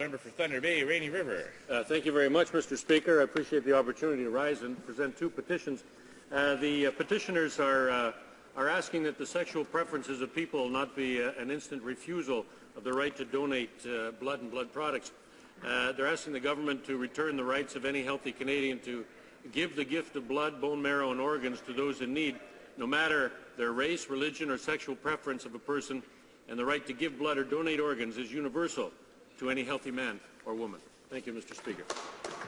Member for Thunder Bay, Rainy River. Thank you very much, Mr. Speaker. I appreciate the opportunity to rise and present two petitions. The petitioners are asking that the sexual preferences of people not be an instant refusal of the right to donate blood and blood products. They're asking the government to return the rights of any healthy Canadian to give the gift of blood, bone marrow, and organs to those in need, no matter their race, religion, or sexual preference of a person, and the right to give blood or donate organs is universal to any healthy man or woman. Thank you, Mr. Speaker.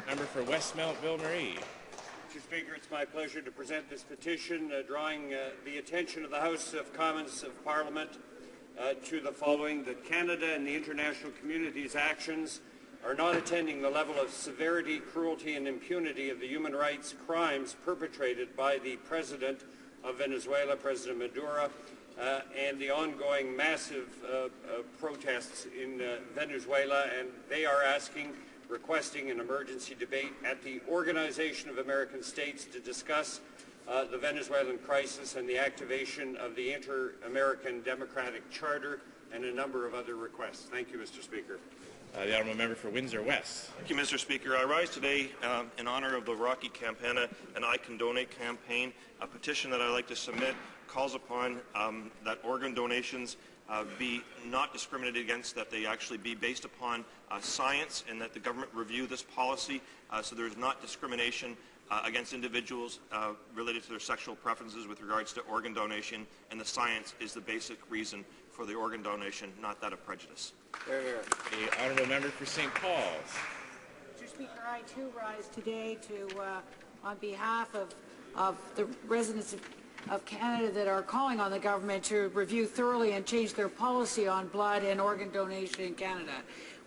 Member for Westmount, Ville Marie. Mr. Speaker, it's my pleasure to present this petition drawing the attention of the House of Commons of Parliament to the following: that Canada and the international community's actions are not attending the level of severity, cruelty, and impunity of the human rights crimes perpetrated by the President of Venezuela, President Maduro, and the ongoing massive protests in Venezuela, and they are requesting an emergency debate at the Organization of American States to discuss the Venezuelan crisis and the activation of the Inter-American Democratic Charter and a number of other requests. Thank you, Mr. Speaker. The Honourable Member for Windsor West. Thank you, Mr. Speaker. I rise today in honour of the Rocky Campana and I Can Donate campaign. A petition that I'd like to submit calls upon that organ donations be not discriminated against, that they actually be based upon science, and that the government review this policy so there is not discrimination against individuals related to their sexual preferences with regards to organ donation, and the science is the basic reason for the organ donation, not that of prejudice. The Honourable Member for St. Paul's. Mr. Speaker, I too rise today to, on behalf of the residents of Canada that are calling on the government to review thoroughly and change their policy on blood and organ donation in Canada.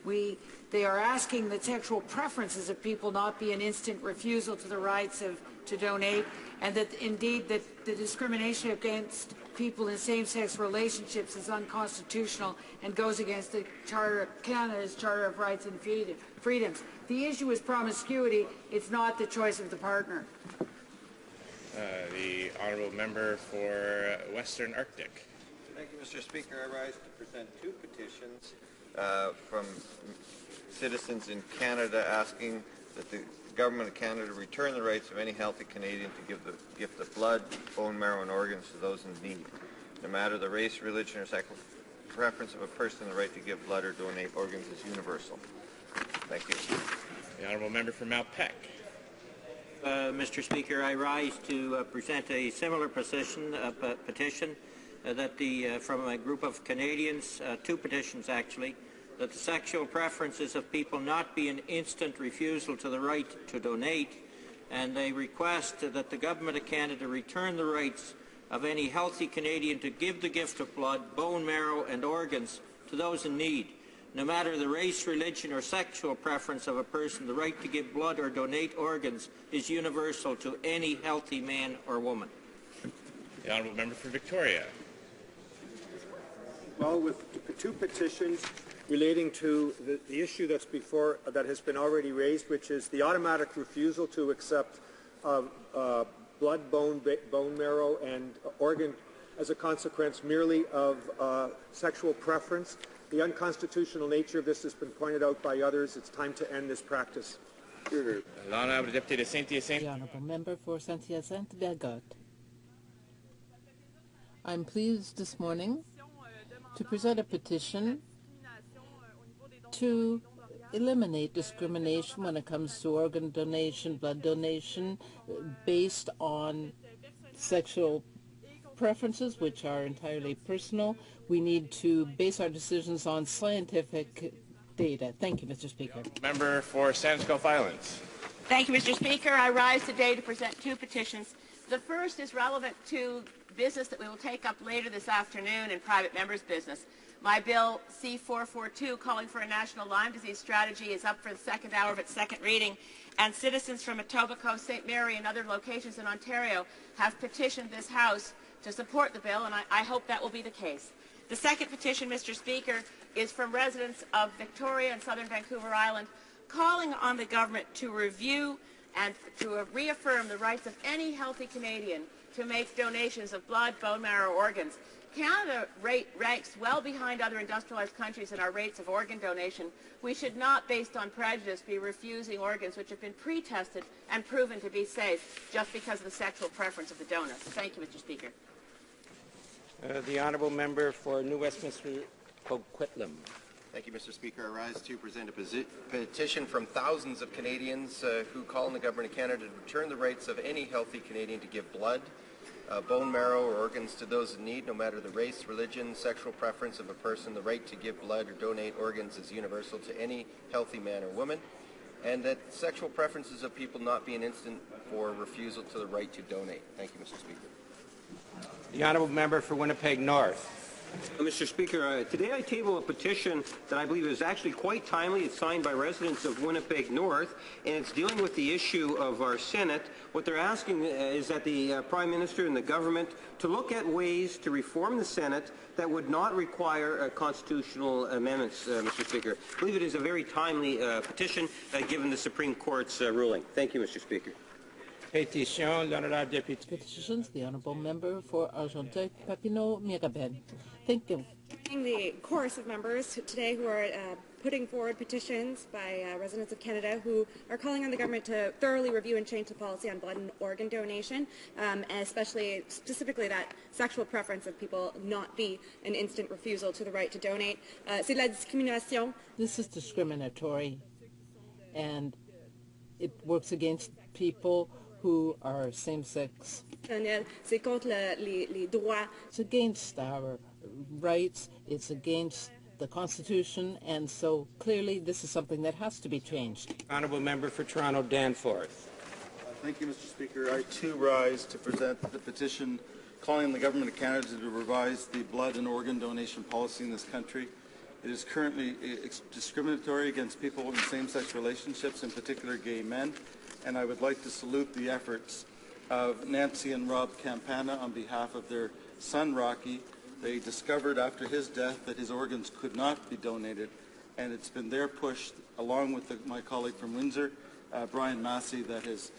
They are asking that sexual preferences of people not be an instant refusal to the rights to donate, and that indeed that the discrimination against people in same-sex relationships is unconstitutional and goes against the Canada's Charter of Rights and Freedoms. The issue is promiscuity. It's not the choice of the partner. The Honourable Member for Western Arctic. Thank you, Mr. Speaker. I rise to present two petitions from citizens in Canada asking that the Government of Canada return the rights of any healthy Canadian to give the gift of blood, bone marrow, and organs to those in need. No matter the race, religion, or sexual preference of a person, the right to give blood or donate organs is universal. Thank you. The Honourable Member for Malpeque. Mr. Speaker, I rise to present a similar petition that from a group of Canadians, two petitions actually, that the sexual preferences of people not be an instant refusal to the right to donate, and they request that the Government of Canada return the rights of any healthy Canadian to give the gift of blood, bone marrow, and organs to those in need. No matter the race, religion, or sexual preference of a person, the right to give blood or donate organs is universal to any healthy man or woman. The Honourable Member for Victoria. Well, with two petitions relating to the issue that has been already raised, which is the automatic refusal to accept blood, bone marrow, and organ as a consequence merely of sexual preference. The unconstitutional nature of this has been pointed out by others. It's time to end this practice. The Honourable Deputy de Saint-Hyacinthe. The Honourable Member for Saint-Hyacinthe, Bergotte. I'm pleased this morning to present a petition to eliminate discrimination when it comes to organ donation, blood donation, based on sexual preferences, which are entirely personal. We need to base our decisions on scientific data. Thank you, Mr. Speaker. Member for Sandwich Gulf Islands. Thank you, Mr. Speaker. I rise today to present two petitions. The first is relevant to business that we will take up later this afternoon in private members' business. My bill C-442, calling for a national Lyme disease strategy, is up for the second hour of its second reading, and citizens from Etobicoke, St. Mary, and other locations in Ontario have petitioned this House to support the bill, and I hope that will be the case. The second petition, Mr. Speaker, is from residents of Victoria and southern Vancouver Island, calling on the government to review and to reaffirm the rights of any healthy Canadian to make donations of blood, bone marrow, organs. Canada ranks well behind other industrialized countries in our rates of organ donation. We should not, based on prejudice, be refusing organs which have been pre-tested and proven to be safe just because of the sexual preference of the donors. Thank you, Mr. Speaker. The honourable member for New Westminster Coquitlam. Thank you, Mr. Speaker. I rise to present a petition from thousands of Canadians who call on the Government of Canada to return the rights of any healthy Canadian to give blood, bone marrow, or organs to those in need, no matter the race, religion, sexual preference of a person. The right to give blood or donate organs is universal to any healthy man or woman, and that sexual preferences of people not be an instant for refusal to the right to donate. Thank you, Mr. Speaker. The honourable member for Winnipeg North. Mr. Speaker, today I table a petition that I believe is actually quite timely. It's signed by residents of Winnipeg North, and it's dealing with the issue of our Senate. What they're asking is that the Prime Minister and the government to look at ways to reform the Senate that would not require constitutional amendments, Mr. Speaker. I believe it is a very timely petition given the Supreme Court's ruling. Thank you, Mr. Speaker. Petitions, the honourable member for Argenteuil-Papineau-Mirabel. Thank you. The chorus of members today who are putting forward petitions by residents of Canada who are calling on the government to thoroughly review and change the policy on blood and organ donation, and specifically that sexual preference of people not be an instant refusal to the right to donate. C'est la discrimination. This is discriminatory, and it works against people who are same-sex. C'est contre les droits. It's against our rights, it's against the Constitution, and so clearly this is something that has to be changed. Honourable member for Toronto Danforth. Thank you, Mr. Speaker. I too rise to present the petition calling on the Government of Canada to revise the blood and organ donation policy in this country. It is currently discriminatory against people in same-sex relationships, in particular gay men, and I would like to salute the efforts of Nancy and Rob Campana on behalf of their son Rocky. They discovered after his death that his organs could not be donated, and it's been their push, along with my colleague from Windsor, Brian Masse, that has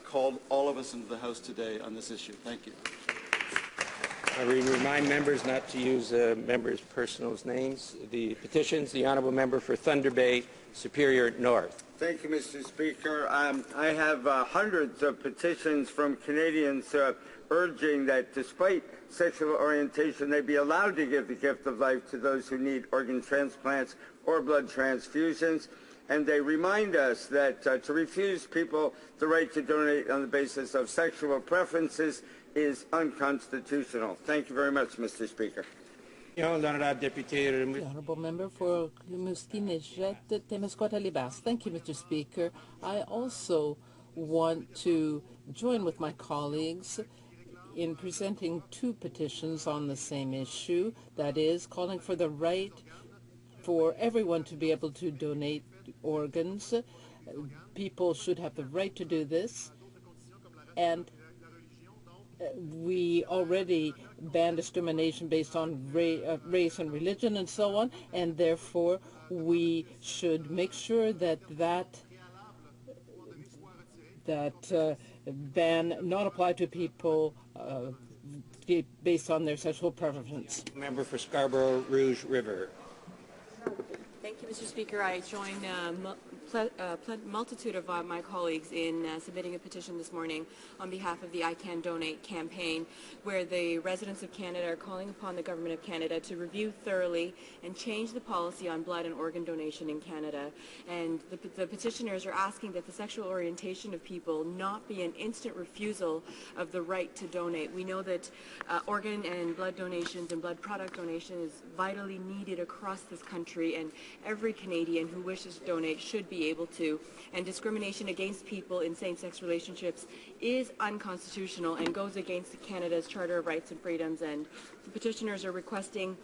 called all of us into the House today on this issue. Thank you. I remind members not to use members' personal names. The petitions, the honourable member for Thunder Bay, Superior North. Thank you, Mr. Speaker. I have hundreds of petitions from Canadians urging that despite sexual orientation, they be allowed to give the gift of life to those who need organ transplants or blood transfusions. And they remind us that to refuse people the right to donate on the basis of sexual preferences is unconstitutional. Thank you very much, Mr. Speaker. The honourable member for Musqueam-Neigette-Témiscouata-Libas. Thank you, Mr. Speaker. I also want to join with my colleagues in presenting two petitions on the same issue, that is, calling for the right for everyone to be able to donate organs. People should have the right to do this, and we already ban discrimination based on race and religion and so on, and therefore we should make sure that ban not apply to people based on their sexual preference. Member for Scarborough Rouge River. Thank you, Mr. Speaker. I join a multitude of my colleagues in submitting a petition this morning on behalf of the I Can Donate campaign, where the residents of Canada are calling upon the Government of Canada to review thoroughly and change the policy on blood and organ donation in Canada. And the petitioners are asking that the sexual orientation of people not be an instant refusal of the right to donate. We know that organ and blood donations and blood product donation is vitally needed across this country, and every Canadian who wishes to donate should be able to, and discrimination against people in same-sex relationships is unconstitutional and goes against Canada's Charter of Rights and Freedoms, and the petitioners are requesting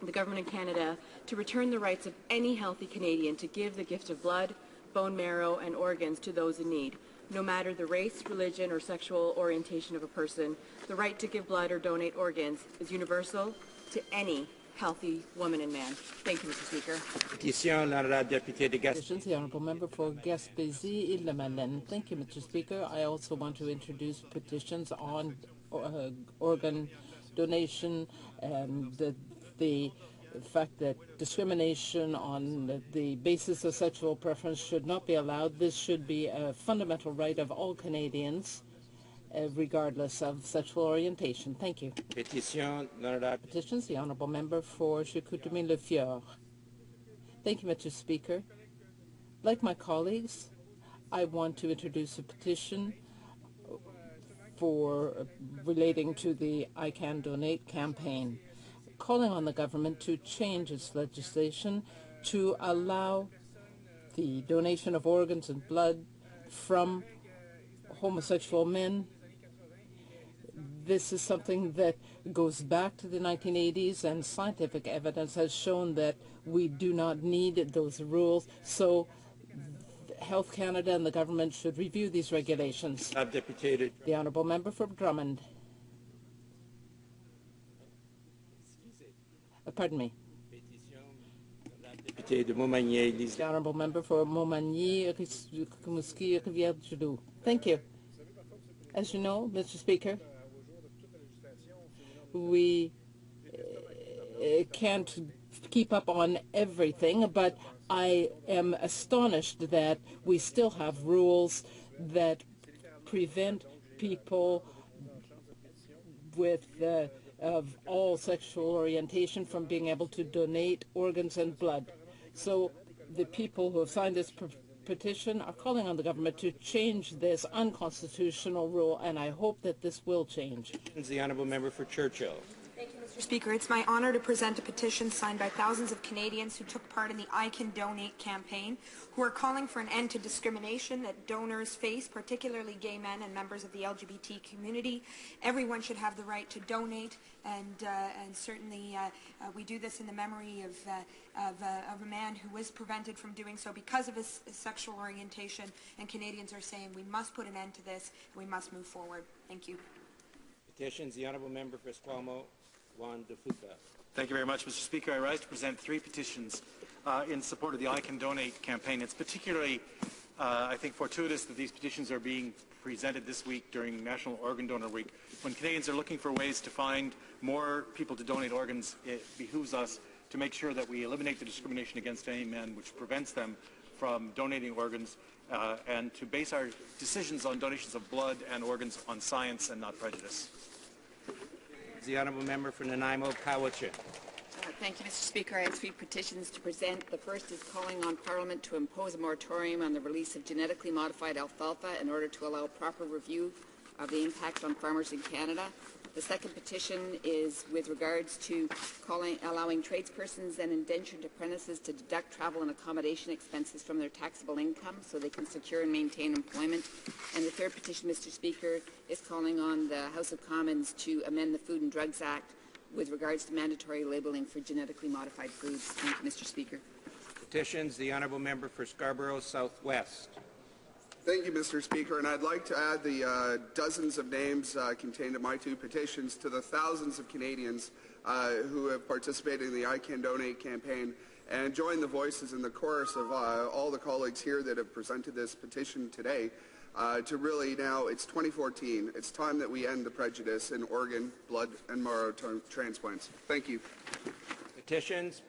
the Government of Canada to return the rights of any healthy Canadian to give the gift of blood, bone marrow, and organs to those in need. No matter the race, religion, or sexual orientation of a person, the right to give blood or donate organs is universal to any healthy woman and man. Thank you, Mr. Speaker. Petitions, the honourable member for Gaspésie-Île-de-Malène. Thank you, Mr. Speaker. I also want to introduce petitions on organ donation, and the fact that discrimination on the basis of sexual preference should not be allowed. This should be a fundamental right of all Canadians, regardless of sexual orientation. Thank you. Petitions, the Honourable Member for Chicoutimi-Le-Fjord. Thank you, Mr. Speaker. Like my colleagues, I want to introduce a petition relating to the I Can Donate campaign, calling on the government to change its legislation to allow the donation of organs and blood from homosexual men. This is something that goes back to the 1980s, and scientific evidence has shown that we do not need those rules. So Health Canada and the government should review these regulations. The Honourable Member for Drummond. Pardon me. The Honourable Member for Montmagny-Rimouski-Rivière-du-Loup. Thank you. As you know, Mr. Speaker, we can't keep up on everything, but I am astonished that we still have rules that prevent people with of all sexual orientation from being able to donate organs and blood. So the people who have signed this petition are calling on the government to change this unconstitutional rule, and I hope that this will change. The Honourable Member for Churchill. Thank you, Mr. Speaker. It's my honour to present a petition signed by thousands of Canadians who took part in the I Can Donate campaign, who are calling for an end to discrimination that donors face, particularly gay men and members of the LGBT community. Everyone should have the right to donate, and certainly we do this in the memory of a man who was prevented from doing so because of his sexual orientation, and Canadians are saying we must put an end to this and we must move forward. Thank you. Petitions, the Honourable Member for Squamish. Thank you very much, Mr. Speaker. I rise to present three petitions in support of the I Can Donate campaign. It's particularly, I think, fortuitous that these petitions are being presented this week during National Organ Donor Week. When Canadians are looking for ways to find more people to donate organs, it behooves us to make sure that we eliminate the discrimination against any men which prevents them from donating organs, and to base our decisions on donations of blood and organs on science and not prejudice. The Honourable Member for Nanaimo-Cowichan. Thank you, Mr. Speaker. I have three petitions to present. The first is calling on Parliament to impose a moratorium on the release of genetically modified alfalfa in order to allow proper review of the impacts on farmers in Canada. The second petition is with regards to allowing tradespersons and indentured apprentices to deduct travel and accommodation expenses from their taxable income so they can secure and maintain employment. And the third petition, Mr. Speaker, is calling on the House of Commons to amend the Food and Drugs Act with regards to mandatory labelling for genetically modified foods. Thank you, Mr. Speaker. Petitions, the Honourable Member for Scarborough Southwest. Thank you, Mr. Speaker, and I'd like to add the dozens of names contained in my two petitions to the thousands of Canadians who have participated in the I Can Donate campaign, and join the voices in the chorus of all the colleagues here that have presented this petition today to really now, it's 2014, it's time that we end the prejudice in organ, blood, and marrow transplants. Thank you. Petitions,